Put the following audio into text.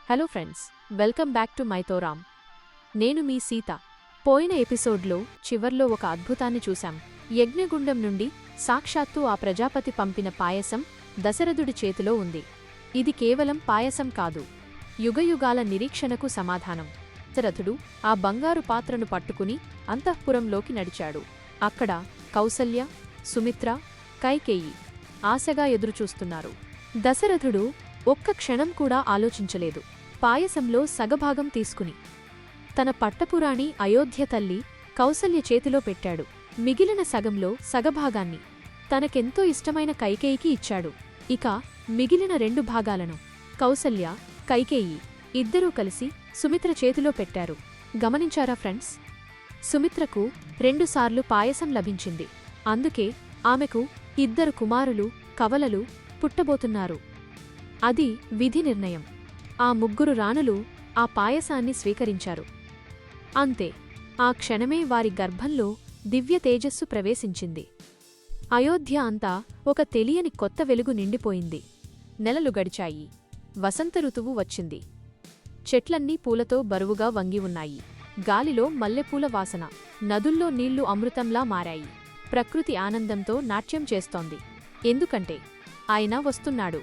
Hello friends, welcome back to Mythoram. నేను మీ సీత. పోయిన ఎపిసోడ్లో చివర్లో ఒక అద్భుతాన్ని చూశాం. యజ్ఞగుండం నుండి సాక్షాత్తు ఆ ప్రజాపతి పంపిన పాయసం దశరథుడి చేతిలో ఉంది. ఇది కేవలం పాయసం కాదు, యుగయుగాల నిరీక్షణకు సమాధానం. దశరథుడు ఆ బంగారు పాత్రను పట్టుకుని అంతఃపురంలోకి నడిచాడు. అక్కడ కౌసల్య, సుమిత్ర, కైకేయి ఆశగా ఎదురుచూస్తున్నారు. దశరథుడు ఒక్క క్షణం కూడా ఆలోచించలేదు. పాయసంలో సగభాగం తీసుకుని తన పట్టపురాణి అయోధ్య తల్లి కౌసల్య చేతిలో పెట్టాడు. మిగిలిన సగంలో సగభాగాన్ని తనకెంతో ఇష్టమైన కైకేయికి ఇచ్చాడు. ఇక మిగిలిన 2 భాగాలను కౌసల్య, కైకేయి ఇద్దరూ కలిసి సుమిత్ర చేతిలో పెట్టారు. గమనించారా ఫ్రెండ్స్? సుమిత్రకు 2 సార్లు పాయసం లభించింది. అందుకే ఆమెకు 2 కుమారులు, కవలలు పుట్టబోతున్నారు. అది విధి నిర్ణయం. ఆ 3 రాణులు ఆ పాయసాన్ని స్వీకరించారు. అంతే, ఆ క్షణమే వారి గర్భంలో దివ్య తేజస్సు ప్రవేశించింది. అయోధ్య అంతా ఒక తెలియని కొత్త వెలుగు నిండిపోయింది. నెలలు గడిచాయి. వసంత ఋతువు వచ్చింది. చెట్లన్నీ పూలతో బరువుగా వంగి ఉన్నాయి. గాలిలో మల్లెపూల వాసన, నదుల్లో నీళ్లు అమృతంలా మారాయి. ప్రకృతి ఆనందంతో నాట్యం చేస్తోంది. ఎందుకంటే ఆయన వస్తున్నాడు.